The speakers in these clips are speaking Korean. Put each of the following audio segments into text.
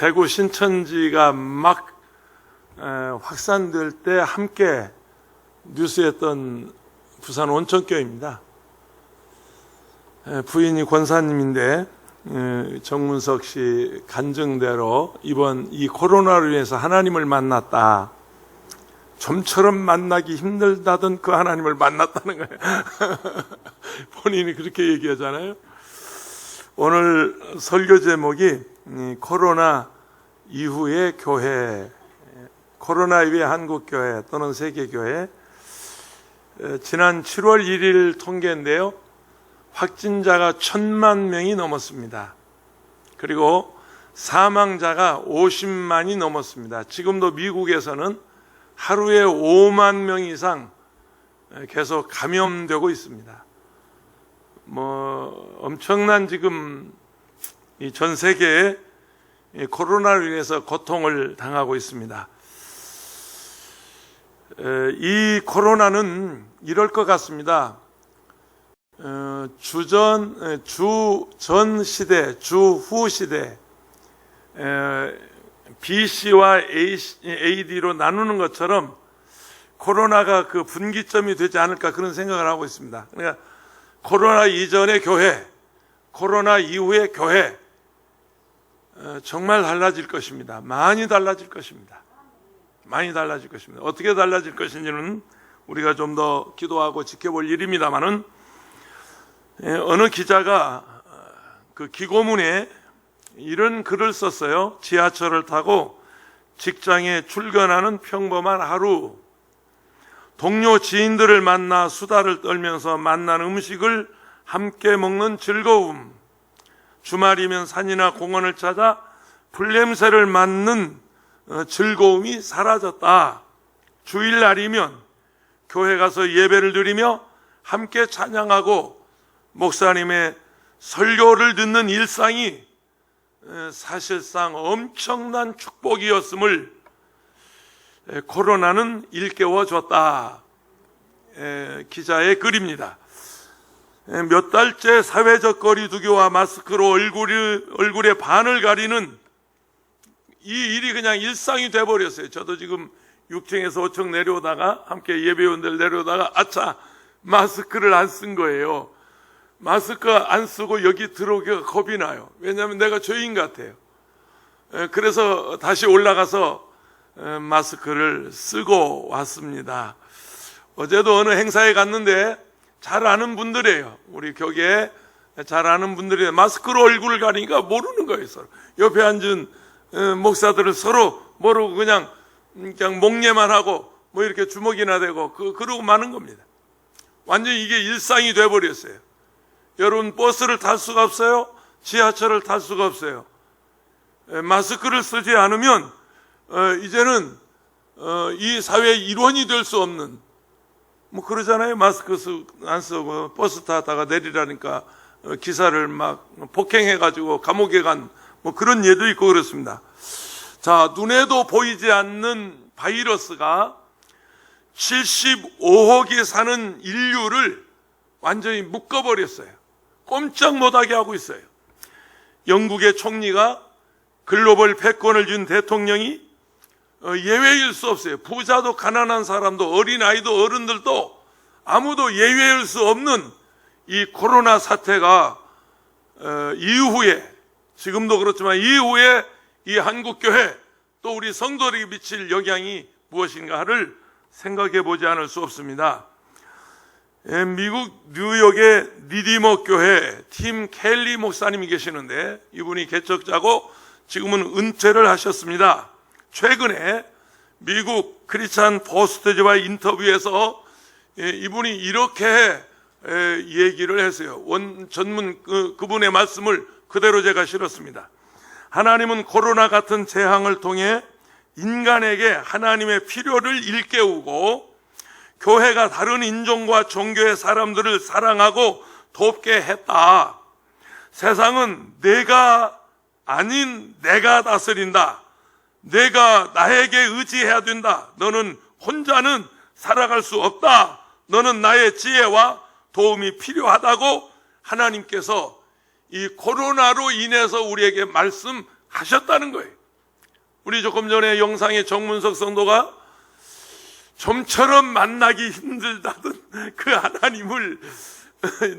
대구 신천지가 막 확산될 때 함께 뉴스했던 부산 온천교회입니다. 부인이 권사님인데 정문석 씨 간증대로 이번 이 코로나로 인해서 하나님을 만났다. 좀처럼 만나기 힘들다던 그 하나님을 만났다는 거예요. 본인이 그렇게 얘기하잖아요. 오늘 설교 제목이 코로나 이후의 교회, 코로나 이후의 한국교회 또는 세계교회. 지난 7월 1일 통계인데요, 확진자가 1,000만 명이 넘었습니다. 그리고 사망자가 50만이 넘었습니다. 지금도 미국에서는 하루에 5만 명 이상 계속 감염되고 있습니다. 엄청난 지금 이 전 세계에 코로나로 인해서 고통을 당하고 있습니다. 이 코로나는 이럴 것 같습니다. 주전 시대, 주후 시대, BC와 AD로 나누는 것처럼 코로나가 그 분기점이 되지 않을까 그런 생각을 하고 있습니다. 그러니까 코로나 이전의 교회, 코로나 이후의 교회, 정말 달라질 것입니다. 많이 달라질 것입니다. 많이 달라질 것입니다. 어떻게 달라질 것인지는 우리가 좀 더 기도하고 지켜볼 일입니다만은, 어느 기자가 그 기고문에 이런 글을 썼어요. 지하철을 타고 직장에 출근하는 평범한 하루, 동료 지인들을 만나 수다를 떨면서 만난 음식을 함께 먹는 즐거움, 주말이면 산이나 공원을 찾아 풀냄새를 맡는 즐거움이 사라졌다. 주일날이면 교회 가서 예배를 드리며 함께 찬양하고 목사님의 설교를 듣는 일상이 사실상 엄청난 축복이었음을 코로나는 일깨워 줬다. 기자의 글입니다. 몇 달째 사회적 거리 두기와 마스크로 얼굴의 반을 가리는 이 일이 그냥 일상이 돼버렸어요. 저도 지금 6층에서 5층 내려오다가 함께 예배원들 내려오다가 아차, 마스크를 안 쓴 거예요. 마스크 안 쓰고 여기 들어오기가 겁이 나요. 왜냐하면 내가 죄인 같아요. 그래서 다시 올라가서 마스크를 쓰고 왔습니다. 어제도 어느 행사에 갔는데 잘 아는 분들이에요. 우리 교계에 잘 아는 분들이 마스크로 얼굴을 가리니까 모르는 거예요. 서로. 옆에 앉은 목사들을 서로 모르고 그냥 목례만 하고 뭐 이렇게 주먹이나 대고 그러고 마는 겁니다. 완전히 이게 일상이 돼버렸어요. 여러분, 버스를 탈 수가 없어요. 지하철을 탈 수가 없어요. 마스크를 쓰지 않으면 이제는 이 사회의 일원이 될 수 없는, 뭐 그러잖아요. 마스크 안 쓰고 버스 타다가 내리라니까 기사를 막 폭행해가지고 감옥에 간 뭐 그런 예도 있고 그렇습니다. 자, 눈에도 보이지 않는 바이러스가 75억이 사는 인류를 완전히 묶어버렸어요. 꼼짝 못하게 하고 있어요. 영국의 총리가 글로벌 패권을 준 대통령이 예외일 수 없어요. 부자도 가난한 사람도 어린아이도 어른들도 아무도 예외일 수 없는 이 코로나 사태가 이후에, 지금도 그렇지만 이후에 이 한국교회 또 우리 성도들에게 미칠 영향이 무엇인가를 생각해 보지 않을 수 없습니다. 미국 뉴욕의 리디머 교회 팀 켈리 목사님이 계시는데 이분이 개척자고 지금은 은퇴를 하셨습니다. 최근에 미국 크리스찬 포스트지와의 인터뷰에서 이분이 이렇게 얘기를 했어요. 전문 그분의 말씀을 그대로 제가 실었습니다. 하나님은 코로나 같은 재앙을 통해 인간에게 하나님의 필요를 일깨우고 교회가 다른 인종과 종교의 사람들을 사랑하고 돕게 했다. 세상은 내가 아닌 내가 다스린다. 내가 나에게 의지해야 된다. 너는 혼자는 살아갈 수 없다. 너는 나의 지혜와 도움이 필요하다고 하나님께서 이 코로나로 인해서 우리에게 말씀하셨다는 거예요. 우리 조금 전에 영상에 정문석 성도가 좀처럼 만나기 힘들다던 그 하나님을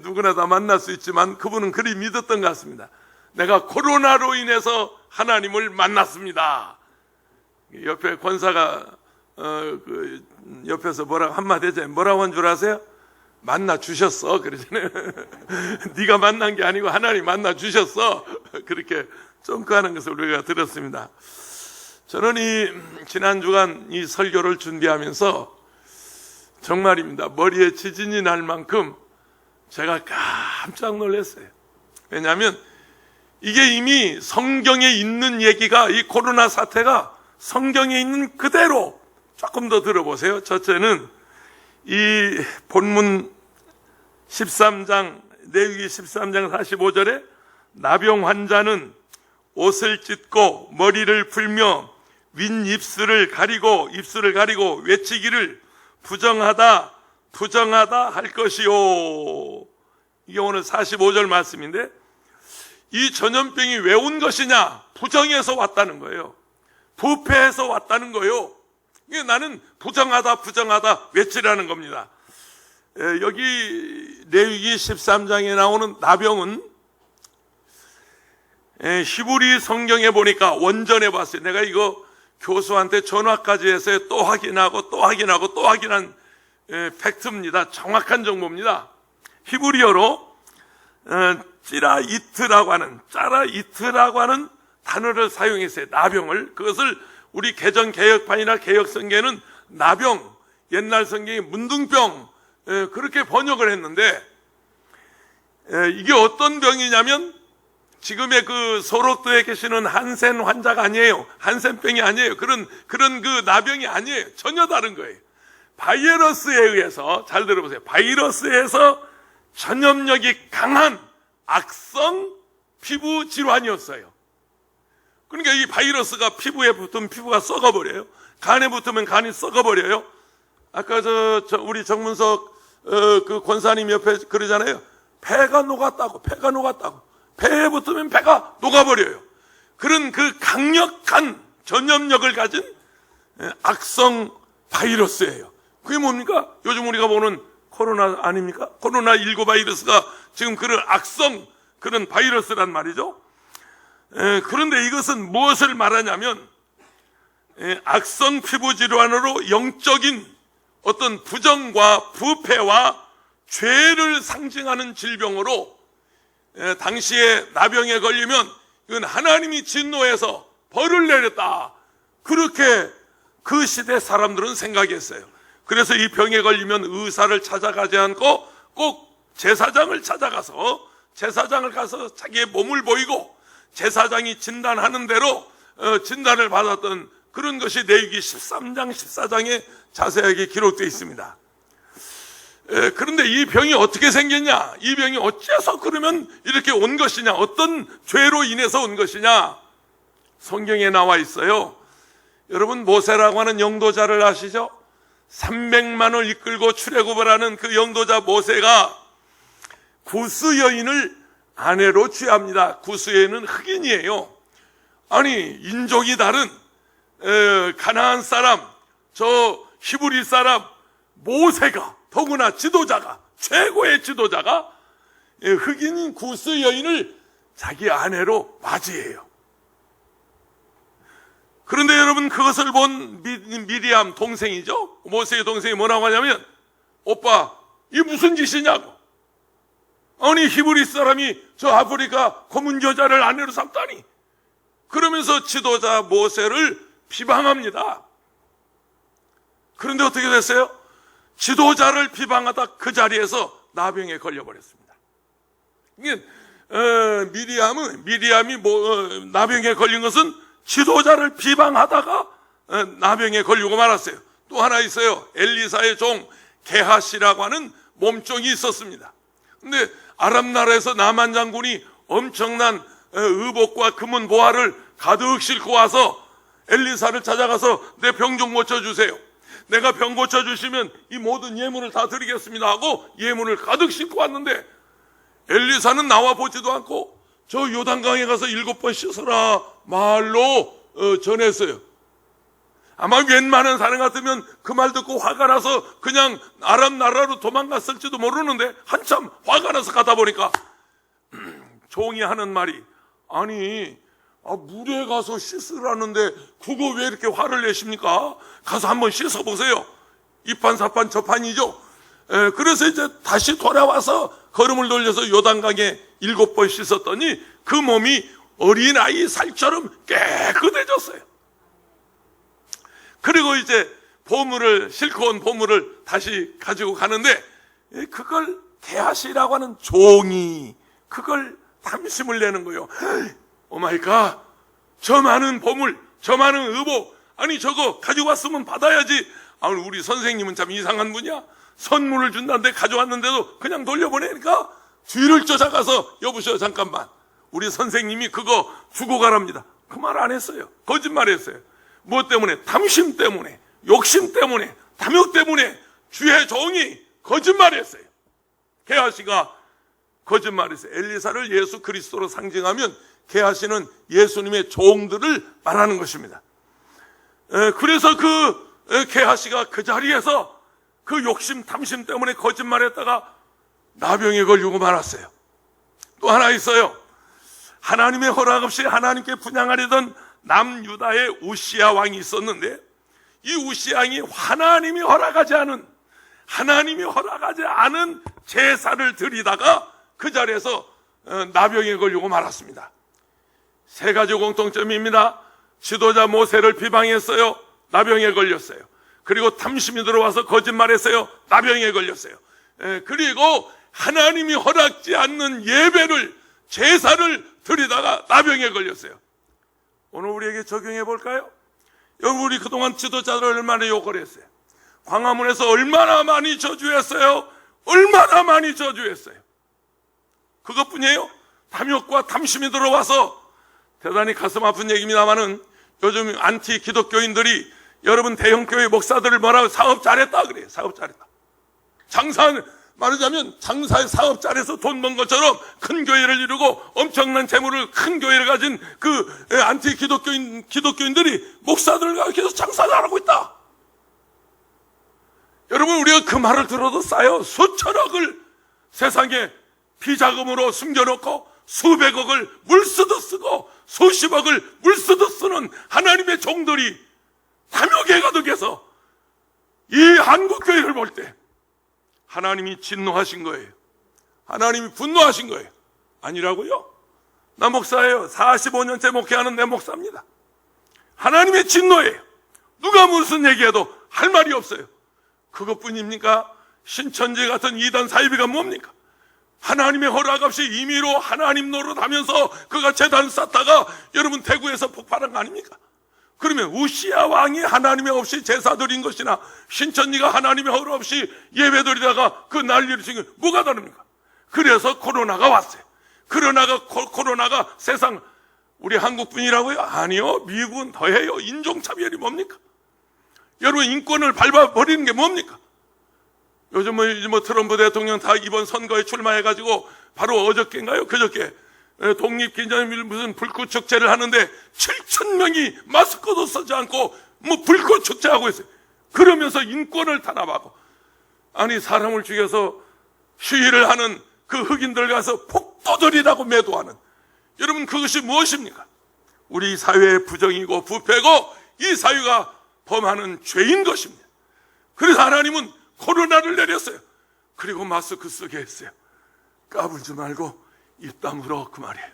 누구나 다 만날 수 있지만 그분은 그리 믿었던 것 같습니다. 내가 코로나로 인해서 하나님을 만났습니다. 옆에 권사가 옆에서 뭐라고 한마디 했잖아요. 뭐라고 한 줄 아세요? 만나 주셨어 그러잖아요. 네가 만난 게 아니고 하나님 만나 주셨어. 그렇게 쫑크하는 것을 우리가 들었습니다. 저는 지난 주간 이 설교를 준비하면서 정말입니다. 머리에 지진이 날 만큼 제가 깜짝 놀랐어요. 왜냐하면 이게 이미 성경에 있는 얘기가, 이 코로나 사태가 성경에 있는 그대로, 조금 더 들어보세요. 첫째는 이 본문 13장, 레위기 13장 45절에 나병 환자는 옷을 찢고 머리를 풀며 윗입술을 가리고 외치기를 부정하다 할 것이요. 이게 오늘 45절 말씀인데, 이 전염병이 왜 온 것이냐? 부정해서 왔다는 거예요. 부패해서 왔다는 거예요. 이게 나는 부정하다 외치라는 겁니다. 여기 레위기 13장에 나오는 나병은 히브리 성경에 보니까 원전해 봤어요. 내가 이거 교수한테 전화까지 해서 또 확인한 팩트입니다. 정확한 정보입니다. 히브리어로 짜라이트라고 하는 단어를 사용했어요. 나병을. 그것을 우리 개정 개혁판이나 개혁 성경에는 나병, 옛날 성경이 문둥병, 그렇게 번역을 했는데, 이게 어떤 병이냐면 지금의 그 소록도에 계시는 한센 환자가 아니에요. 한센병이 아니에요. 그런 그 나병이 아니에요. 전혀 다른 거예요. 바이러스에 의해서, 잘 들어보세요. 바이러스에서 전염력이 강한 악성 피부 질환이었어요. 그러니까 이 바이러스가 피부에 붙으면 피부가 썩어버려요. 간에 붙으면 간이 썩어버려요. 아까 우리 정문석 그 권사님 옆에 그러잖아요. 배가 녹았다고. 배에 붙으면 배가 녹아버려요. 그런 그 강력한 전염력을 가진 악성 바이러스예요. 그게 뭡니까? 요즘 우리가 보는 코로나 아닙니까? 코로나19 바이러스가 지금 그런 악성 그런 바이러스란 말이죠. 그런데 이것은 무엇을 말하냐면, 악성 피부 질환으로 영적인 어떤 부정과 부패와 죄를 상징하는 질병으로, 당시에 나병에 걸리면 이건 하나님이 진노해서 벌을 내렸다, 그렇게 그 시대 사람들은 생각했어요. 그래서 이 병에 걸리면 의사를 찾아가지 않고 꼭 제사장을 가서 자기의 몸을 보이고 제사장이 진단하는 대로 진단을 받았던 그런 것이 레위기 13장 14장에 자세하게 기록되어 있습니다. 그런데 이 병이 어떻게 생겼냐? 이 병이 어째서 그러면 이렇게 온 것이냐? 어떤 죄로 인해서 온 것이냐? 성경에 나와 있어요. 여러분, 모세라고 하는 영도자를 아시죠? 300만을 이끌고 출애굽을 하는 그 영도자 모세가 구스 여인을 아내로 취합니다. 구스 여인은 흑인이에요. 아니, 인종이 다른 가나안 사람, 저 히브리 사람 모세가, 더구나 지도자가, 최고의 지도자가 흑인인 구스 여인을 자기 아내로 맞이해요. 그런데 여러분, 그것을 본 미리암 동생이죠, 모세의 동생이 뭐라고 하냐면, 오빠, 이게 무슨 짓이냐고. 아니, 히브리 사람이 저 아프리카 검은 여자를 아내로 삼다니. 그러면서 지도자 모세를 비방합니다. 그런데 어떻게 됐어요? 지도자를 비방하다 그 자리에서 나병에 걸려버렸습니다. 이게 미리암이 나병에 걸린 것은 지도자를 비방하다가 나병에 걸리고 말았어요. 또 하나 있어요. 엘리사의 종 게하시라고 하는 몸종이 있었습니다. 근데 아람 나라에서 나만 장군이 엄청난 의복과 금은 보화를 가득 싣고 와서 엘리사를 찾아가서 내 병 좀 고쳐주세요. 내가 병 고쳐주시면 이 모든 예물을 다 드리겠습니다 하고 예물을 가득 싣고 왔는데, 엘리사는 나와 보지도 않고 저 요단강에 가서 7번 씻어라 말로 전했어요. 아마 웬만한 사람 같으면 그 말 듣고 화가 나서 그냥 아람 나라로 도망갔을지도 모르는데 한참 화가 나서 가다 보니까 종이 하는 말이, 아니 물에 가서 씻으라는데 그거 왜 이렇게 화를 내십니까? 가서 한번 씻어보세요. 이판사판 저판이죠. 그래서 이제 다시 돌아와서 걸음을 돌려서 요단강에 7번 씻었더니 그 몸이 어린아이 살처럼 깨끗해졌어요. 그리고 이제 보물을, 싣고 온 보물을 다시 가지고 가는데, 그걸 게하시라고 하는 종이 그걸 탐심을 내는 거예요. 오마이갓, 저 많은 보물, 저 많은 의복, 아니 저거 가지고 왔으면 받아야지. 우리 선생님은 참 이상한 분이야. 선물을 준다는데 가져왔는데도 그냥 돌려보내니까 뒤를 쫓아가서, 여보세요 잠깐만, 우리 선생님이 그거 주고 가랍니다. 그 말 안 했어요. 거짓말했어요. 무엇 때문에? 탐심 때문에, 욕심 때문에, 탐욕 때문에 주의 종이 거짓말했어요. 게하시가 거짓말했어요. 엘리사를 예수 그리스도로 상징하면 게하시는 예수님의 종들을 말하는 것입니다. 그래서 그 게하시가 그 자리에서 그 욕심 탐심 때문에 거짓말했다가 나병에 걸리고 말았어요. 또 하나 있어요. 하나님의 허락 없이 하나님께 분향하려던 남유다의 우시야 왕이 있었는데, 이 우시야 왕이 하나님이 허락하지 않은 제사를 드리다가 그 자리에서 나병에 걸리고 말았습니다. 세 가지 공통점입니다. 지도자 모세를 비방했어요. 나병에 걸렸어요. 그리고 탐심이 들어와서 거짓말했어요. 나병에 걸렸어요. 그리고 하나님이 허락지 않는 예배를, 제사를 드리다가 나병에 걸렸어요. 오늘 우리에게 적용해 볼까요? 여러분, 우리 그동안 지도자들 얼마나 욕을 했어요. 광화문에서 얼마나 많이 저주했어요. 얼마나 많이 저주했어요. 그것뿐이에요? 탐욕과 탐심이 들어와서 대단히 가슴 아픈 얘기입니다만은, 요즘 안티 기독교인들이 여러분 대형교회 목사들을 뭐라고, 사업 잘했다 그래요. 사업 잘했다. 말하자면 장사에 사업 잘해서 돈 번 것처럼 큰 교회를 이루고 엄청난 재물을, 큰 교회를 가진 그 안티 기독교인들이 목사들을 가르쳐서 장사 잘하고 있다. 여러분, 우리가 그 말을 들어도 싸요. 수천억을 세상에 비자금으로 숨겨놓고 수백억을 물쓰듯 쓰고 수십억을 물쓰듯 쓰는 하나님의 종들이 탐욕에 가득해서 이 한국교회를 볼 때 하나님이 진노하신 거예요. 하나님이 분노하신 거예요. 아니라고요? 나 목사예요. 45년째 목회하는 내 목사입니다. 하나님의 진노예요. 누가 무슨 얘기해도 할 말이 없어요. 그것뿐입니까? 신천지 같은 이단 사이비가 뭡니까? 하나님의 허락 없이 임의로 하나님 노릇하면서 그가 재단 쌓다가 여러분 대구에서 폭발한 거 아닙니까? 그러면 우시야 왕이 하나님의 없이 제사 드린 것이나 신천지가 하나님의 허락 없이 예배 드리다가 그 난리를 치는 뭐가 다릅니까? 그래서 코로나가 왔어요. 코로나가 세상, 우리 한국뿐이라고요? 아니요, 미국은 더해요. 인종차별이 뭡니까? 여러분, 인권을 밟아버리는 게 뭡니까? 요즘 트럼프 대통령 다 이번 선거에 출마해가지고 바로 어저께인가요? 그저께 독립기념일 무슨 불꽃 축제를 하는데 7,000명이 마스크도 쓰지 않고 불꽃 축제하고 있어요. 그러면서 인권을 탄압하고, 아니 사람을 죽여서 시위를 하는 그 흑인들 가서 폭도들이라고 매도하는, 여러분 그것이 무엇입니까? 우리 사회의 부정이고 부패고 이 사회가 범하는 죄인 것입니다. 그래서 하나님은 코로나를 내렸어요. 그리고 마스크 쓰게 했어요. 까불지 말고 입 다물어, 그 말이에요.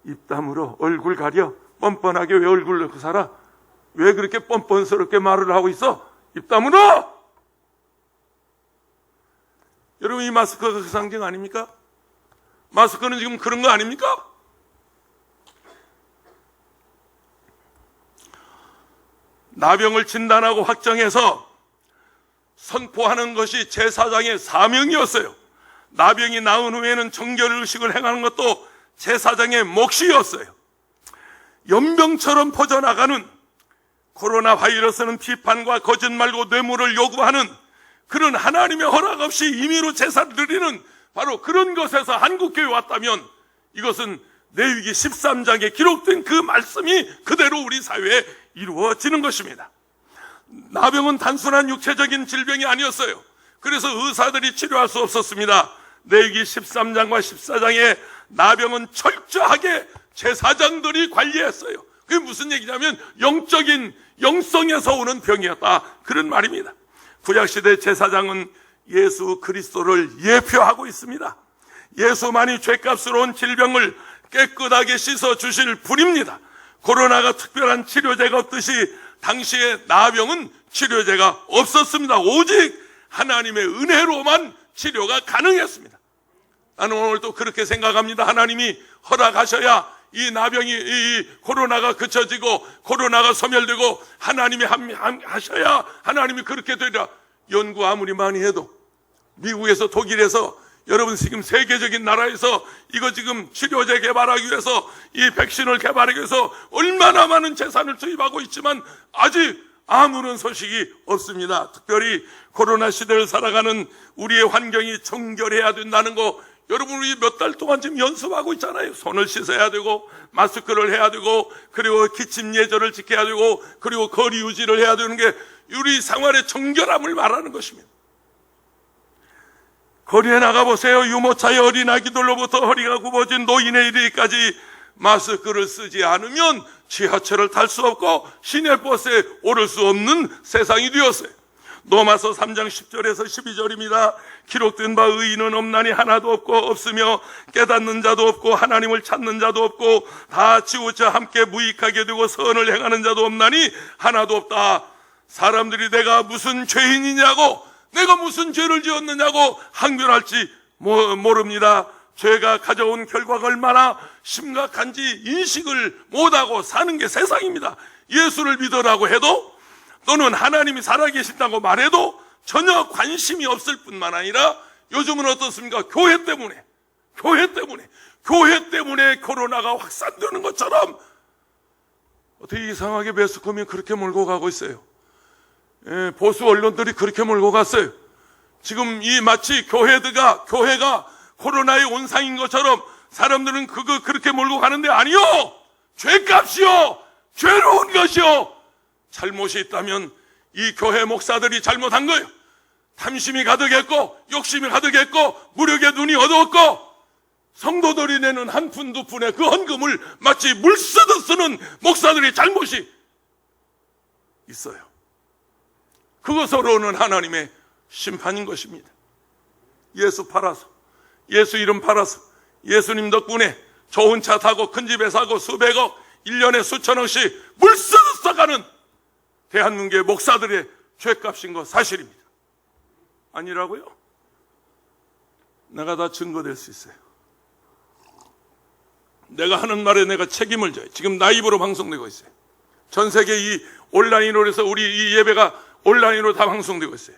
입 다물어. 얼굴 가려. 뻔뻔하게 왜 얼굴 넣고 살아? 왜 그렇게 뻔뻔스럽게 말을 하고 있어? 입 다물어! 여러분, 이 마스크가 그 상징 아닙니까? 마스크는 지금 그런 거 아닙니까? 나병을 진단하고 확정해서 선포하는 것이 제사장의 사명이었어요. 나병이 나은 후에는 정결의식을 행하는 것도 제사장의 몫이었어요. 연병처럼 퍼져나가는 코로나 바이러스는 비판과 거짓말과 뇌물을 요구하는 그런 하나님의 허락 없이 임의로 제사를 드리는 바로 그런 것에서 한국교회에 왔다면 이것은 레위기 13장에 기록된 그 말씀이 그대로 우리 사회에 이루어지는 것입니다. 나병은 단순한 육체적인 질병이 아니었어요. 그래서 의사들이 치료할 수 없었습니다. 레위기 13장과 14장에 나병은 철저하게 제사장들이 관리했어요. 그게 무슨 얘기냐면 영적인 영성에서 오는 병이었다, 그런 말입니다. 구약시대 제사장은 예수 그리스도를 예표하고 있습니다. 예수만이 죄값스러운 질병을 깨끗하게 씻어 주실 분입니다. 코로나가 특별한 치료제가 없듯이 당시에 나병은 치료제가 없었습니다. 오직 하나님의 은혜로만 치료가 가능했습니다. 나는 오늘 또 그렇게 생각합니다. 하나님이 허락하셔야 이 나병이, 이 코로나가 그쳐지고 코로나가 소멸되고 하나님이 하셔야 하나님이 그렇게 되리라. 연구 아무리 많이 해도 미국에서, 독일에서, 여러분 지금 세계적인 나라에서 이거 지금 치료제 개발하기 위해서, 이 백신을 개발하기 위해서 얼마나 많은 재산을 투입하고 있지만 아직 아무런 소식이 없습니다. 특별히 코로나 시대를 살아가는 우리의 환경이 정결해야 된다는 거, 여러분 우리 몇 달 동안 지금 연습하고 있잖아요. 손을 씻어야 되고 마스크를 해야 되고, 그리고 기침 예절을 지켜야 되고, 그리고 거리 유지를 해야 되는 게 우리 생활의 정결함을 말하는 것입니다. 거리에 나가보세요. 유모차의 어린아기들로부터 허리가 굽어진 노인에 이르기까지 마스크를 쓰지 않으면 지하철을 탈 수 없고 시내버스에 오를 수 없는 세상이 되었어요. 로마서 3장 10절에서 12절입니다. 기록된 바 의인은 없나니 하나도 없고 없으며 깨닫는 자도 없고 하나님을 찾는 자도 없고 다 치우쳐 함께 무익하게 되고 선을 행하는 자도 없나니 하나도 없다. 사람들이 내가 무슨 죄인이냐고, 내가 무슨 죄를 지었느냐고 항변할지 모릅니다. 죄가 가져온 결과가 얼마나 심각한지 인식을 못하고 사는 게 세상입니다. 예수를 믿으라고 해도, 또는 하나님이 살아계신다고 말해도 전혀 관심이 없을 뿐만 아니라 요즘은 어떻습니까? 교회 때문에 코로나가 확산되는 것처럼 어떻게 이상하게 매스컴이 그렇게 몰고 가고 있어요. 보수 언론들이 그렇게 몰고 갔어요. 지금 이 마치 교회가 코로나의 온상인 것처럼 사람들은 그거 그렇게 몰고 가는데, 아니요! 죄값이요! 죄로운 것이요! 잘못이 있다면 이 교회 목사들이 잘못한 거예요. 탐심이 가득했고 욕심이 가득했고 무력의 눈이 어두웠고 성도들이 내는 한 푼 두 푼의 그 헌금을 마치 물 쓰듯 쓰는 목사들의 잘못이 있어요. 그것으로는 하나님의 심판인 것입니다. 예수 팔아서, 예수 이름 팔아서 예수님 덕분에 좋은 차 타고 큰 집에 사고 수백억, 1년에 수천억씩 물 쓰듯 써가는 대한민국의 목사들의 죄값인 거 사실입니다. 아니라고요? 내가 다 증거될 수 있어요. 내가 하는 말에 내가 책임을 져요. 지금 라이브로 방송되고 있어요. 전 세계 이 온라인으로 해서 우리 이 예배가 온라인으로 다 방송되고 있어요.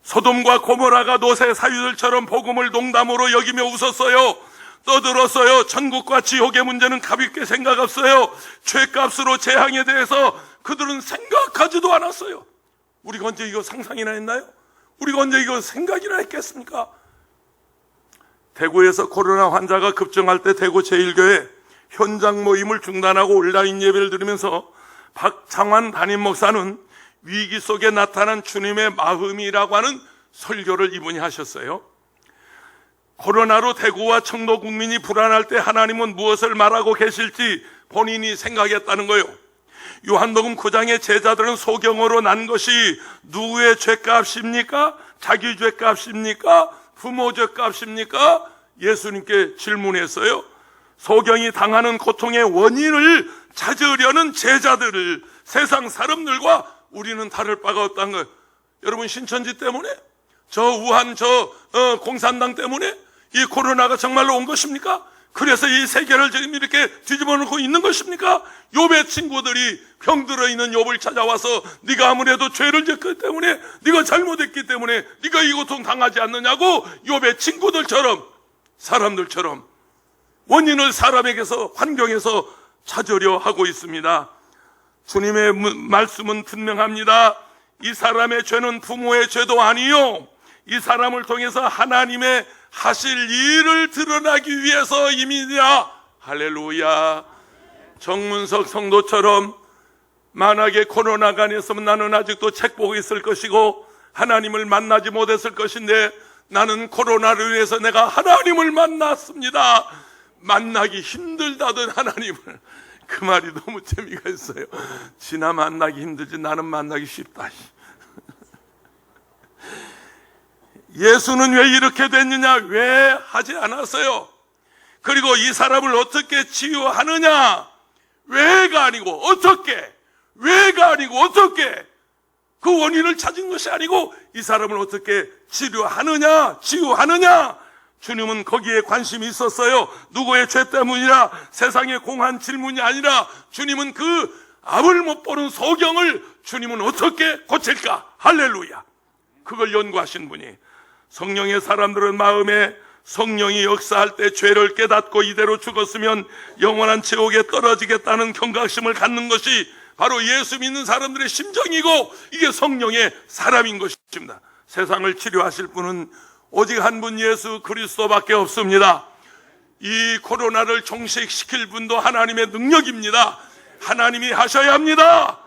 소돔과 고모라가 노새 사유들처럼 복음을 농담으로 여기며 웃었어요. 떠들었어요. 천국과 지옥의 문제는 가볍게 생각했어요. 죄값으로 재앙에 대해서 그들은 생각하지도 않았어요. 우리가 언제 이거 상상이나 했나요? 우리가 언제 이거 생각이나 했겠습니까? 대구에서 코로나 환자가 급증할 때 대구 제1교회 현장 모임을 중단하고 온라인 예배를 들으면서 박창환 담임 목사는 위기 속에 나타난 주님의 마음이라고 하는 설교를 이분이 하셨어요. 코로나로 대구와 청도 국민이 불안할 때 하나님은 무엇을 말하고 계실지 본인이 생각했다는 거예요. 요한복음 9장의 제자들은 소경으로 난 것이 누구의 죄값입니까? 자기 죄값입니까? 부모 죄값입니까? 예수님께 질문했어요. 소경이 당하는 고통의 원인을 찾으려는 제자들을, 세상 사람들과 우리는 다를 바가 없다는 거예요. 여러분, 신천지 때문에? 저 우한 공산당 때문에 이 코로나가 정말로 온 것입니까? 그래서 이 세계를 지금 이렇게 뒤집어 놓고 있는 것입니까? 욥의 친구들이 병들어 있는 욥을 찾아와서 네가 아무래도 죄를 짓기 때문에, 네가 잘못했기 때문에 네가 이 고통 당하지 않느냐고 욥의 친구들처럼, 사람들처럼 원인을 사람에게서, 환경에서 찾으려 하고 있습니다. 주님의 말씀은 분명합니다. 이 사람의 죄는 부모의 죄도 아니요, 이 사람을 통해서 하실 일을 드러나기 위해서임이니라. 할렐루야. 정문석 성도처럼 만약에 코로나가 아니었으면 나는 아직도 책 보고 있을 것이고 하나님을 만나지 못했을 것인데, 나는 코로나를 위해서 내가 하나님을 만났습니다. 만나기 힘들다던 하나님을. 그 말이 너무 재미가 있어요. 지나 만나기 힘들지 나는 만나기 쉽다. 예수는 왜 이렇게 됐느냐? 왜 하지 않았어요? 그리고 이 사람을 어떻게 치유하느냐? 왜가 아니고 어떻게, 왜가 아니고 어떻게, 그 원인을 찾은 것이 아니고 이 사람을 어떻게 치료하느냐, 치유하느냐, 주님은 거기에 관심이 있었어요. 누구의 죄 때문이라 세상의 공한 질문이 아니라 주님은 그 앞을 못 보는 소경을 주님은 어떻게 고칠까? 할렐루야. 그걸 연구하신 분이, 성령의 사람들은 마음에 성령이 역사할 때 죄를 깨닫고 이대로 죽었으면 영원한 지옥에 떨어지겠다는 경각심을 갖는 것이 바로 예수 믿는 사람들의 심정이고, 이게 성령의 사람인 것입니다. 세상을 치료하실 분은 오직 한 분, 예수 그리스도밖에 없습니다. 이 코로나를 종식시킬 분도 하나님의 능력입니다. 하나님이 하셔야 합니다.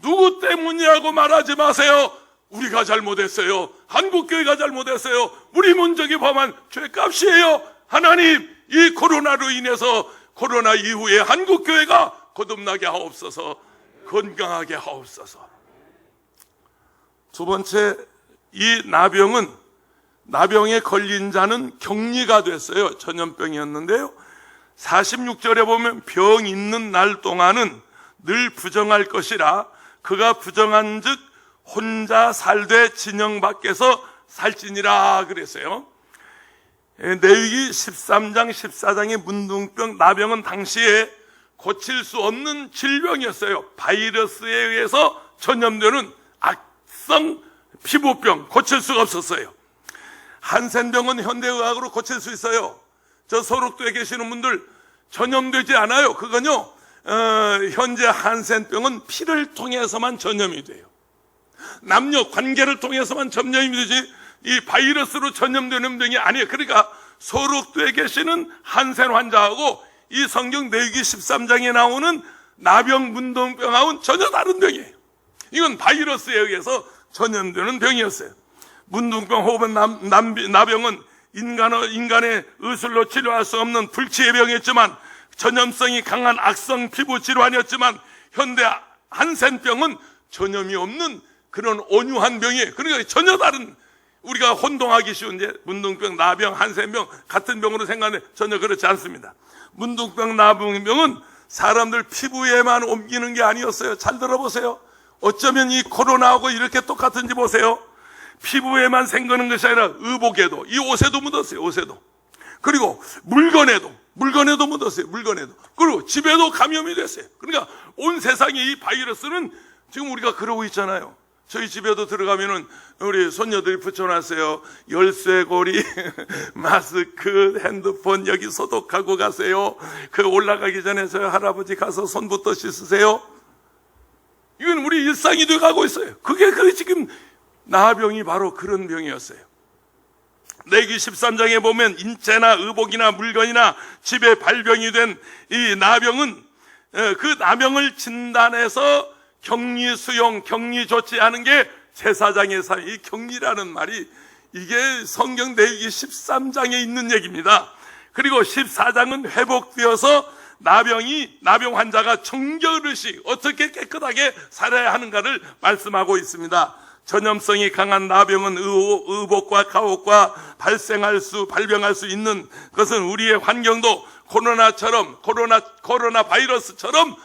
누구 때문이라고 말하지 마세요. 우리가 잘못했어요. 한국교회가 잘못했어요. 우리 민족이 범한 죄값이에요. 하나님, 이 코로나로 인해서 코로나 이후에 한국교회가 거듭나게 하옵소서, 건강하게 하옵소서. 두 번째, 이 나병에 걸린 자는 격리가 됐어요. 전염병이었는데요. 46절에 보면 병 있는 날 동안은 늘 부정할 것이라 그가 부정한 즉 혼자 살되 진영 밖에서 살지니라 그랬어요. 레위기 13장 14장의 문둥병, 나병은 당시에 고칠 수 없는 질병이었어요. 바이러스에 의해서 전염되는 악성 피부병, 고칠 수가 없었어요. 한센병은 현대의학으로 고칠 수 있어요. 저 소록도에 계시는 분들 전염되지 않아요. 그건요, 현재 한센병은 피를 통해서만 전염이 돼요. 남녀 관계를 통해서만 전염이 되지 이 바이러스로 전염되는 병이 아니에요. 그러니까 소록도에 계시는 한센 환자하고 이 성경 레위기 13장에 나오는 나병, 문둥병하고는 전혀 다른 병이에요. 이건 바이러스에 의해서 전염되는 병이었어요. 문둥병 혹은 나병은 인간의 의술로 치료할 수 없는 불치의 병이었지만, 전염성이 강한 악성 피부 질환이었지만, 현대 한센병은 전염이 없는 그런 온유한 병이에요. 그러니까 전혀 다른, 우리가 혼동하기 쉬운 이제 문둥병, 나병, 한센병 같은 병으로 생각하는데 전혀 그렇지 않습니다. 문둥병, 나병은 사람들 피부에만 옮기는 게 아니었어요. 잘 들어보세요. 어쩌면 이 코로나하고 이렇게 똑같은지 보세요. 피부에만 생기는 것이 아니라 의복에도, 이 옷에도 묻었어요. 옷에도. 그리고 물건에도 묻었어요. 물건에도. 그리고 집에도 감염이 됐어요. 그러니까 온 세상에 이 바이러스는 지금 우리가 그러고 있잖아요. 저희 집에도 들어가면은 우리 손녀들이 붙여놨어요. 열쇠고리, 마스크, 핸드폰 여기 소독하고 가세요. 그 올라가기 전에 저희 할아버지 가서 손부터 씻으세요. 이건 우리 일상이 돼가고 있어요. 그게 지금 나병이 바로 그런 병이었어요. 레위기 13장에 보면 인체나 의복이나 물건이나 집에 발병이 된 이 나병은 그 나병을 진단해서 격리 수용, 격리 조치하는 게 제사장의 삶. 이 격리라는 말이 이게 성경 레위기 13장에 있는 얘기입니다. 그리고 14장은 회복되어서 나병 환자가 정결의식, 어떻게 깨끗하게 살아야 하는가를 말씀하고 있습니다. 전염성이 강한 나병은 의복과 가옥과 발병할 수 있는 것은 우리의 환경도 코로나 바이러스처럼,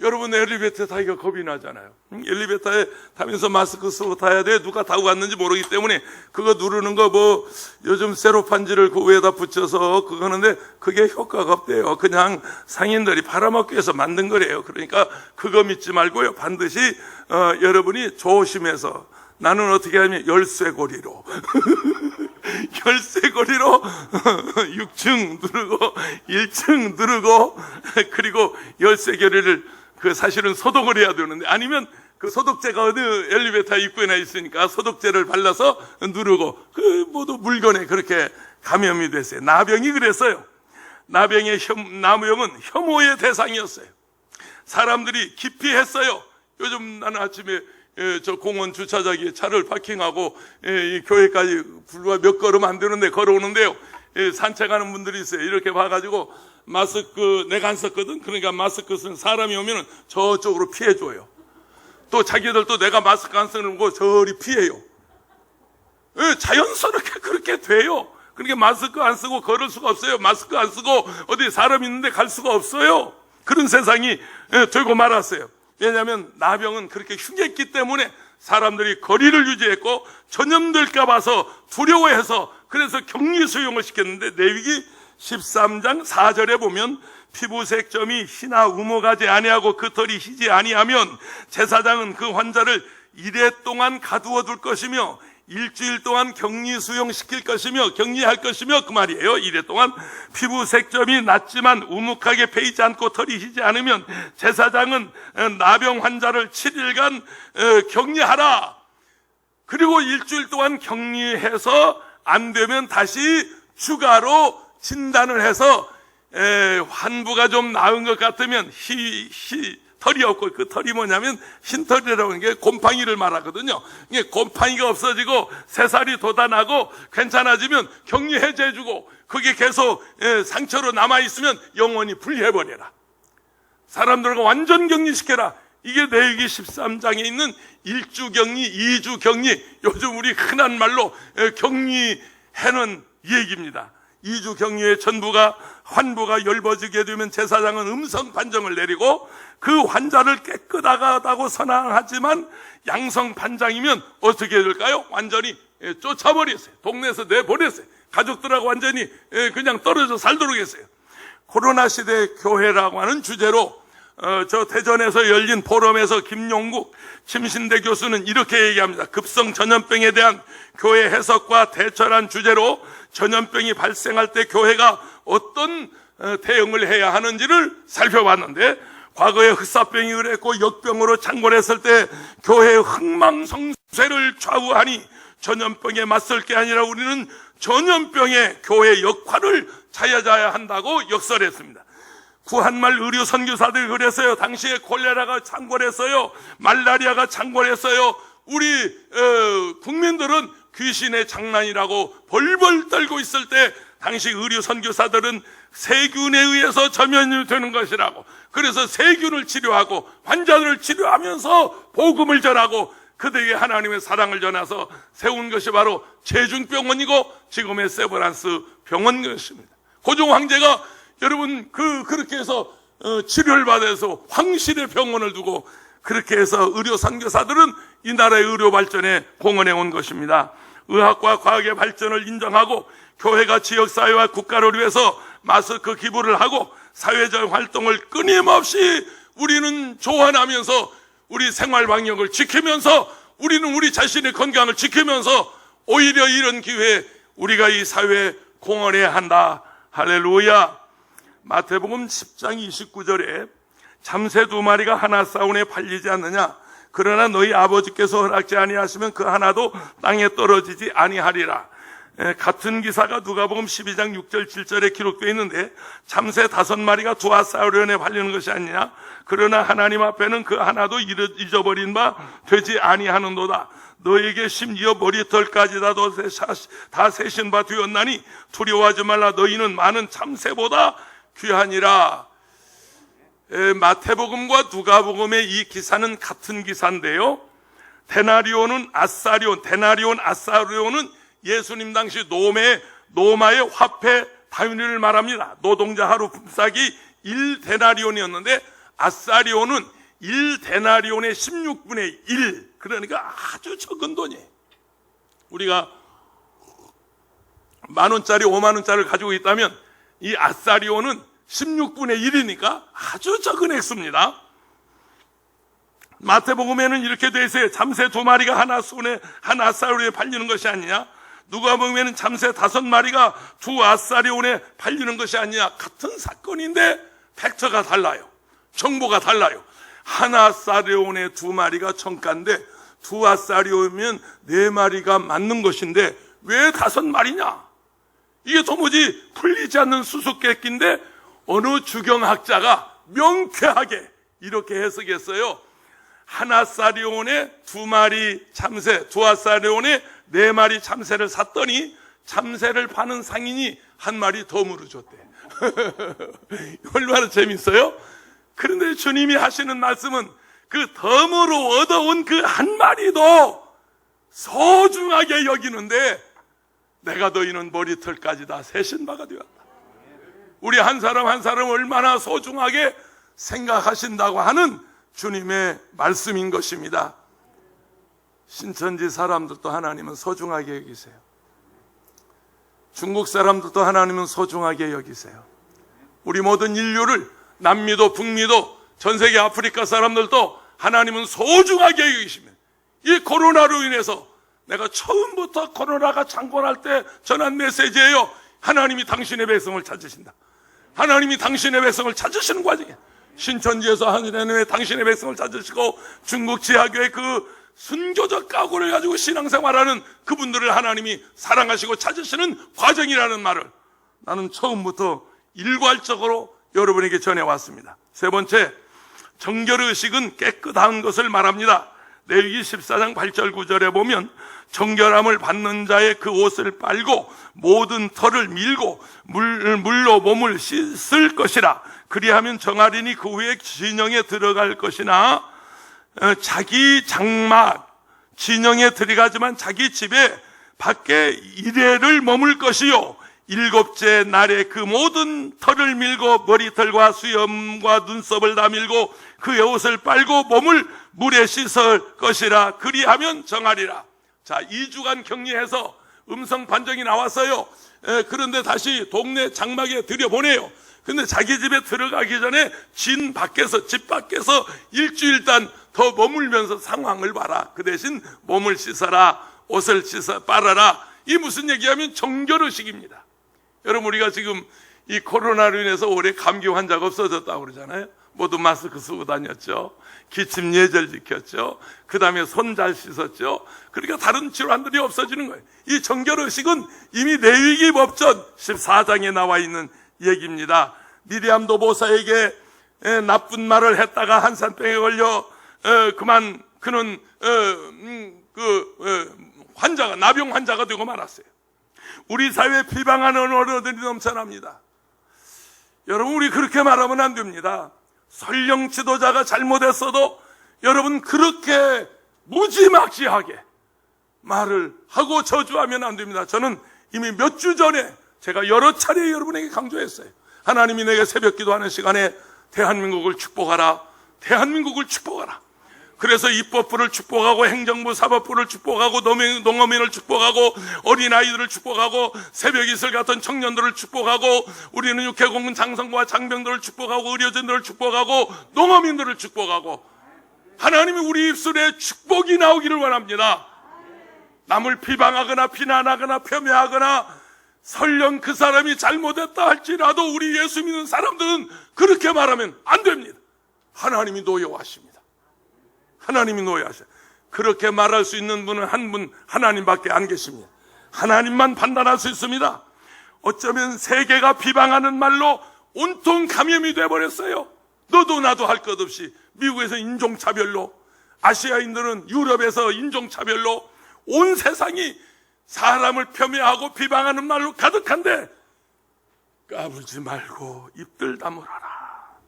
여러분 엘리베이터 타기가 겁이 나잖아요. 엘리베이터에 타면서 마스크 쓰고 타야 돼. 누가 타고 갔는지 모르기 때문에 그거 누르는 거 요즘 세로판지를 그 위에다 붙여서 그거 하는데 그게 효과가 없대요. 그냥 상인들이 팔아먹기 위해서 만든 거래요. 그러니까 그거 믿지 말고요. 반드시 여러분이 조심해서, 나는 어떻게 하면 열쇠고리로 6층 누르고 1층 누르고, 그리고 열쇠고리를 사실은 소독을 해야 되는데, 아니면 그 소독제가 어느 엘리베이터 입구에나 있으니까 소독제를 발라서 누르고 그 모두 물건에 그렇게 감염이 됐어요. 나병이 그랬어요. 나병은 혐오의 대상이었어요. 사람들이 기피했어요. 요즘 나는 아침에 저 공원 주차장에 차를 파킹하고 이 교회까지 불과 몇 걸음 안 되는데 걸어오는데요. 산책하는 분들이 있어요. 이렇게 봐가지고 마스크 내가 안 썼거든. 그러니까 마스크 쓴 사람이 오면은 저쪽으로 피해줘요. 또 자기들도 내가 마스크 안 쓰는 거 저리 피해요. 자연스럽게 그렇게 돼요. 그러니까 마스크 안 쓰고 걸을 수가 없어요. 마스크 안 쓰고 어디 사람 있는데 갈 수가 없어요. 그런 세상이 되고 말았어요. 왜냐하면 나병은 그렇게 흉했기 때문에 사람들이 거리를 유지했고 전염될까 봐서 두려워해서 그래서 격리 수용을 시켰는데 레위기 13장 4절에 보면 피부색점이 희나 우모가지 아니하고 그 털이 희지 아니하면 제사장은 그 환자를 이래 동안 가두어 둘 것이며 일주일 동안 격리 수용시킬 것이며 격리할 것이며 그 말이에요. 이래 동안 피부색점이 낮지만 우묵하게 패이지 않고 털이 희지 않으면 제사장은 나병 환자를 7일간 격리하라. 그리고 일주일 동안 격리해서 안 되면 다시 추가로 진단을 해서 환부가 좀 나은 것 같으면 털이 없고 그 털이 뭐냐면 흰털이라고 하는 게 곰팡이를 말하거든요. 이게 곰팡이가 없어지고 새살이 돋아나고 괜찮아지면 격리 해제해주고 그게 계속 상처로 남아있으면 영원히 분리해버려라. 사람들과 완전 격리시켜라. 이게 레위기 13장에 있는 1주 격리, 2주 격리, 요즘 우리 흔한 말로 격리해는 얘기입니다. 2주 격리에 환부가 열버지게 되면 제사장은 음성 판정을 내리고 그 환자를 깨끗하다고 선언하지만 양성 판정이면 어떻게 될까요? 완전히 쫓아버렸어요. 동네에서 내보냈어요. 가족들하고 완전히 그냥 떨어져 살도록 했어요. 코로나 시대 교회라고 하는 주제로 저 대전에서 열린 포럼에서 김용국 침신대 교수는 이렇게 얘기합니다. 급성 전염병에 대한 교회 해석과 대처란 주제로 전염병이 발생할 때 교회가 어떤 대응을 해야 하는지를 살펴봤는데 과거에 흑사병이 그랬고 역병으로 창궐했을 때 교회의 흥망성쇠를 좌우하니 전염병에 맞설 게 아니라 우리는 전염병의 교회 역할을 찾아야 한다고 역설했습니다. 구한말 의료 선교사들이 그랬어요. 당시에 콜레라가 창궐했어요. 말라리아가 창궐했어요. 우리 국민들은 귀신의 장난이라고 벌벌 떨고 있을 때 당시 의료 선교사들은 세균에 의해서 전염이 되는 것이라고, 그래서 세균을 치료하고 환자들을 치료하면서 복음을 전하고 그들에게 하나님의 사랑을 전해서 세운 것이 바로 제중병원이고 지금의 세브란스 병원 것입니다. 고종 황제가 여러분 그렇게 해서 치료를 받아서 황실의 병원을 두고 그렇게 해서 의료 선교사들은 이 나라의 의료 발전에 공헌해 온 것입니다. 의학과 과학의 발전을 인정하고 교회가 지역사회와 국가를 위해서 마스크 기부를 하고 사회적 활동을 끊임없이 우리는 조언하면서 우리 생활 방역을 지키면서 우리는 우리 자신의 건강을 지키면서 오히려 이런 기회에 우리가 이 사회에 공헌해야 한다. 할렐루야. 마태복음 10장 29절에 잠새 2마리가 하나 싸운에 팔리지 않느냐. 그러나 너희 아버지께서 허락지 아니하시면 그 하나도 땅에 떨어지지 아니하리라. 같은 기사가 누가복음 12장 6절 7절에 기록되어 있는데 잠새 5마리가 두아 싸우려내 팔리는 것이 아니냐. 그러나 하나님 앞에는 그 하나도 잊어버린 바 되지 아니하는도다. 너에게 심지어 머리털까지다도 다 세신 바 되었나니 두려워하지 말라. 너희는 많은 참새보다 귀하니라. 마태복음과 누가복음의 이 기사는 같은 기사인데요. 데나리온은 아사리온은 예수님 당시 로마의 화폐 단위를 말합니다. 노동자 하루 품삯이 1데나리온이었는데 아사리온은 1데나리온의 16분의 1, 그러니까 아주 적은 돈이에요. 우리가 10,000원짜리 50,000원짜리를 가지고 있다면 이 아사리온은 16분의 1이니까 아주 적은 액수입니다. 마태복음에는 이렇게 되어 있어요. 잠새 2마리가 한 아사리온에 팔리는 것이 아니냐. 누가복음에는 잠새 5마리가 2 아사리온에 팔리는 것이 아니냐. 같은 사건인데 팩트가 달라요. 정보가 달라요. 하나사리온의 2마리가 천가인데 두아사리온이면 4마리가 맞는 것인데 왜 5마리냐? 이게 도무지 풀리지 않는 수수께끼인데 어느 주경학자가 명쾌하게 이렇게 해석했어요. 하나사리온의 2마리 참새, 두아사리온의 4마리 참새를 샀더니 참새를 파는 상인이 1마리 덤으로 줬대. 얼마나 재밌어요? 그런데 주님이 하시는 말씀은 그 덤으로 얻어온 그 1마리도 소중하게 여기는데 내가 너희는 머리털까지 다 세신 바가 되었다. 우리 한 사람 한 사람 얼마나 소중하게 생각하신다고 하는 주님의 말씀인 것입니다. 신천지 사람들도 하나님은 소중하게 여기세요. 중국 사람들도 하나님은 소중하게 여기세요. 우리 모든 인류를 남미도 북미도 전 세계 아프리카 사람들도 하나님은 소중하게 여기시면, 이 코로나로 인해서 내가 처음부터 코로나가 창궐할 때 전한 메시지예요. 하나님이 당신의 백성을 찾으신다. 하나님이 당신의 백성을 찾으시는 과정이에요. 신천지에서 하나님의 당신의 백성을 찾으시고 중국 지하교회 그 순교적 각오를 가지고 신앙생활하는 그분들을 하나님이 사랑하시고 찾으시는 과정이라는 말을 나는 처음부터 일괄적으로 여러분에게 전해왔습니다. 세 번째, 정결의식은 깨끗한 것을 말합니다. 레위기 14장 8절 9절에 보면 정결함을 받는 자의 그 옷을 빨고 모든 털을 밀고 물로 몸을 씻을 것이라. 그리하면 정하리니 그 후에 진영에 들어갈 것이나 자기 장막 진영에 들어가지만 자기 집에 밖에 이래를 머물 것이요, 7째 날에 그 모든 털을 밀고 머리털과 수염과 눈썹을 다 밀고 그의 옷을 빨고 몸을 물에 씻을 것이라. 그리하면 정하리라. 자, 2주간 격리해서 음성 판정이 나왔어요. 그런데 다시 동네 장막에 들여보내요. 근데 자기 집에 들어가기 전에 집 밖에서 일주일단 더 머물면서 상황을 봐라. 그 대신 몸을 씻어라, 옷을 빨아라. 이 무슨 얘기하면 정결의식입니다. 여러분, 우리가 지금 이 코로나로 인해서 올해 감기 환자가 없어졌다고 그러잖아요. 모두 마스크 쓰고 다녔죠. 기침 예절 지켰죠. 그 다음에 손 잘 씻었죠. 그러니까 다른 질환들이 없어지는 거예요. 이 정결의식은 이미 레위기 법전 14장에 나와 있는 얘기입니다. 미리암도 모사에게 나쁜 말을 했다가 한산병에 걸려 그는 나병 환자가 되고 말았어요. 우리 사회에 비방하는 어른들이 넘쳐납니다. 여러분, 우리 그렇게 말하면 안 됩니다. 설령 지도자가 잘못했어도 여러분 그렇게 무지막지하게 말을 하고 저주하면 안 됩니다. 저는 이미 몇 주 전에 제가 여러 차례 여러분에게 강조했어요. 하나님이 내게 새벽 기도하는 시간에 대한민국을 축복하라, 대한민국을 축복하라. 그래서 입법부를 축복하고 행정부 사법부를 축복하고 농어민을 축복하고 어린아이들을 축복하고 새벽 이슬 같은 청년들을 축복하고 우리는 육해공군 장성부와 장병들을 축복하고 의료진들을 축복하고 농어민들을 축복하고, 하나님이 우리 입술에 축복이 나오기를 원합니다. 남을 비방하거나 비난하거나 폄훼하거나 설령 그 사람이 잘못했다 할지라도 우리 예수 믿는 사람들은 그렇게 말하면 안 됩니다. 하나님이 노여워하십니다. 하나님이 노여하셔요. 그렇게 말할 수 있는 분은 한 분, 하나님밖에 안 계십니다. 하나님만 판단할 수 있습니다. 어쩌면 세계가 비방하는 말로 온통 감염이 돼버렸어요. 너도 나도 할 것 없이 미국에서 인종차별로, 아시아인들은 유럽에서 인종차별로 온 세상이 사람을 폄훼하고 비방하는 말로 가득한데 까불지 말고 입들 다물어라.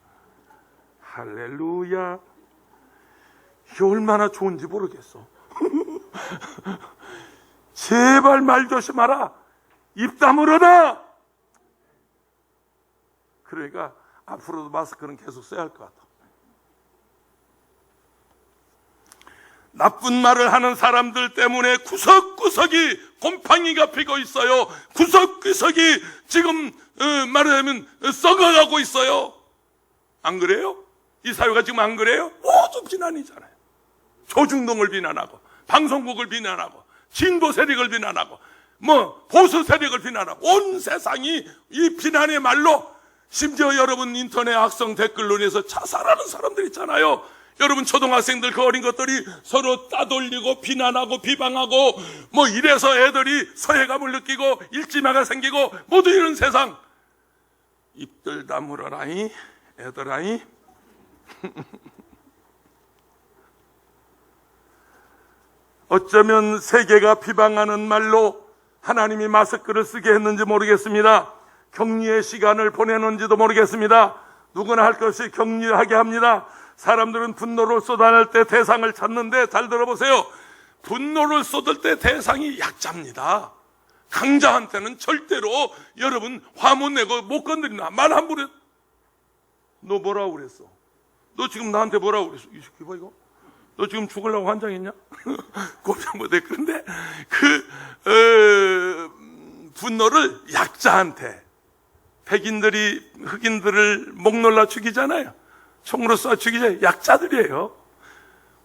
할렐루야. 이게 얼마나 좋은지 모르겠어. 제발 말 조심하라. 입 다물어라. 그러니까 앞으로도 마스크는 계속 써야 할 것 같아. 나쁜 말을 하는 사람들 때문에 구석구석이 곰팡이가 피고 있어요. 구석구석이 지금 말하자면 썩어가고 있어요. 안 그래요? 이 사회가 지금 안 그래요? 모두 비난이잖아요. 조중동을 비난하고 방송국을 비난하고 진보 세력을 비난하고 보수 세력을 비난하고 온 세상이 이 비난의 말로, 심지어 여러분 인터넷 악성 댓글로 인해서 자살하는 사람들 있잖아요. 여러분 초등학생들 그 어린 것들이 서로 따돌리고 비난하고 비방하고 뭐 이래서 애들이 소외감을 느끼고 일지마가 생기고 모두 이런 세상. 입들 다물어라이 애들아이. 어쩌면 세계가 비방하는 말로 하나님이 마스크를 쓰게 했는지 모르겠습니다. 격리의 시간을 보내는지도 모르겠습니다. 누구나 할 것이 격리하게 합니다. 사람들은 분노를 쏟아낼 때 대상을 찾는데 잘 들어보세요. 분노를 쏟을 때 대상이 약자입니다. 강자한테는 절대로 여러분 화 못 내고 못 건드린다. 말 함부로. 너 뭐라고 그랬어? 너 지금 나한테 뭐라고 그랬어? 이 새끼 봐 이거. 너 지금 죽으려고 환장했냐? 꼼짝 못해. 그런데 분노를 약자한테, 백인들이 흑인들을 목 놀라 죽이잖아요. 총으로 쏴 죽이잖아요. 약자들이에요.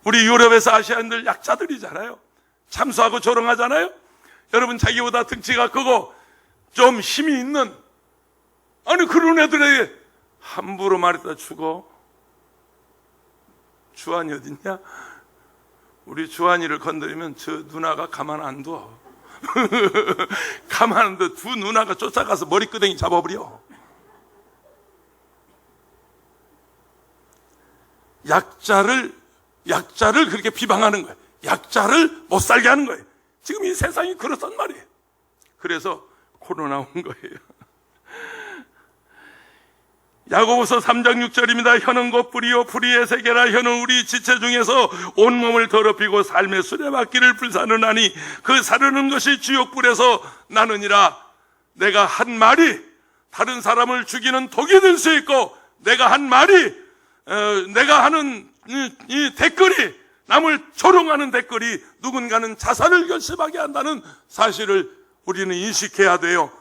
우리 유럽에서 아시아인들 약자들이잖아요. 참수하고 조롱하잖아요. 여러분 자기보다 등치가 크고 좀 힘이 있는 아니 그런 애들에게 함부로 말했다 죽어. 주한이 어딨냐? 우리 주한이를 건드리면 저 누나가 가만 안 둬. 가만 안 둬. 두 누나가 쫓아가서 머리끄댕이 잡아버려. 약자를 그렇게 비방하는 거예요. 약자를 못 살게 하는 거예요. 지금 이 세상이 그렇단 말이에요. 그래서 코로나 온 거예요. 야고보서 3장 6절입니다. 혀는 곧 불이요 불의의 세계라. 혀는 우리 지체 중에서 온몸을 더럽히고 삶의 수레바퀴를 불사르나니 그 사르는 것이 지옥불에서 나느니라. 내가 한 말이 다른 사람을 죽이는 독이 될 수 있고, 내가 한 말이 내가 하는 이 댓글이 남을 조롱하는 댓글이 누군가는 자살을 결심하게 한다는 사실을 우리는 인식해야 돼요.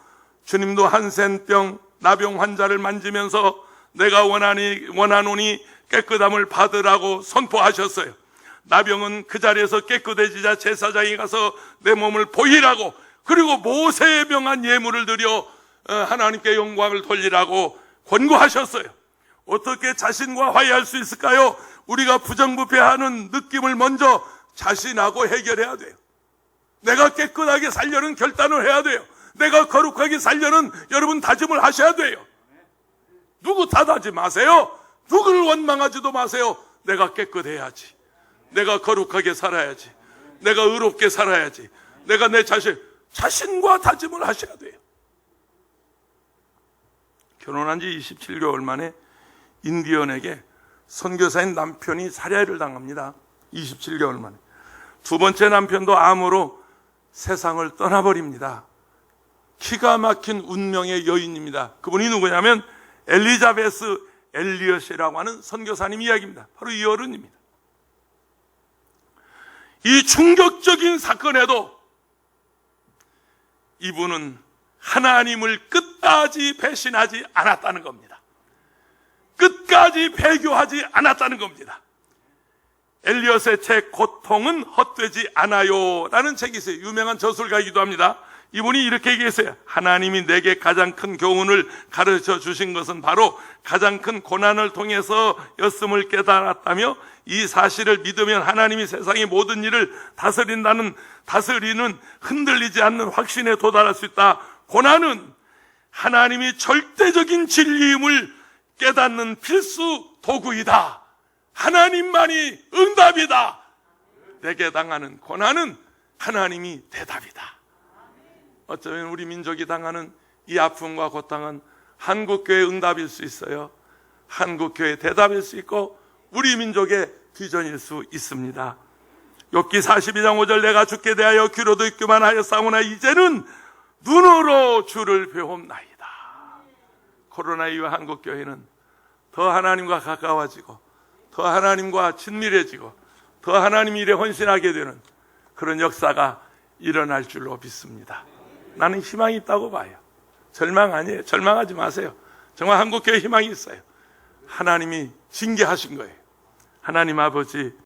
주님도 한센병 나병 환자를 만지면서 내가 원하노니 깨끗함을 받으라고 선포하셨어요. 나병은 그 자리에서 깨끗해지자 제사장이 가서 내 몸을 보이라고, 그리고 모세의 명한 예물을 드려 하나님께 영광을 돌리라고 권고하셨어요. 어떻게 자신과 화해할 수 있을까요? 우리가 부정부패하는 느낌을 먼저 자신하고 해결해야 돼요. 내가 깨끗하게 살려는 결단을 해야 돼요. 내가 거룩하게 살려는 여러분 다짐을 하셔야 돼요. 누구 탓하지 마세요. 누구를 원망하지도 마세요. 내가 깨끗해야지. 내가 거룩하게 살아야지. 내가 의롭게 살아야지. 내가 내 자신과 다짐을 하셔야 돼요. 결혼한 지 27개월 만에 인디언에게 선교사인 남편이 살해를 당합니다. 27개월 만에. 두 번째 남편도 암으로 세상을 떠나버립니다. 기가 막힌 운명의 여인입니다. 그분이 누구냐면 엘리자베스 엘리엇이라고 하는 선교사님 이야기입니다. 바로 이 어른입니다. 이 충격적인 사건에도 이분은 하나님을 끝까지 배신하지 않았다는 겁니다. 끝까지 배교하지 않았다는 겁니다. 엘리엇의 책 고통은 헛되지 않아요 라는 책이 있어요. 유명한 저술가이기도 합니다. 이분이 이렇게 얘기했어요. 하나님이 내게 가장 큰 교훈을 가르쳐 주신 것은 바로 가장 큰 고난을 통해서 였음을 깨달았다며, 이 사실을 믿으면 하나님이 세상의 모든 일을 다스리는 흔들리지 않는 확신에 도달할 수 있다. 고난은 하나님이 절대적인 진리임을 깨닫는 필수 도구이다. 하나님만이 응답이다. 내게 당하는 고난은 하나님이 대답이다. 어쩌면 우리 민족이 당하는 이 아픔과 고통은 한국교회의 응답일 수 있어요. 한국교회의 대답일 수 있고 우리 민족의 비전일 수 있습니다. 욥기 42장 5절 내가 주께 대하여 귀로 듣기만 하였사오나 이제는 눈으로 주를 배웁나이다. 코로나 이후 한국교회는 더 하나님과 가까워지고 더 하나님과 친밀해지고 더 하나님 일에 헌신하게 되는 그런 역사가 일어날 줄로 믿습니다. 나는 희망이 있다고 봐요. 절망 아니에요. 절망하지 마세요. 정말 한국교회에 희망이 있어요. 하나님이 징계하신 거예요. 하나님 아버지,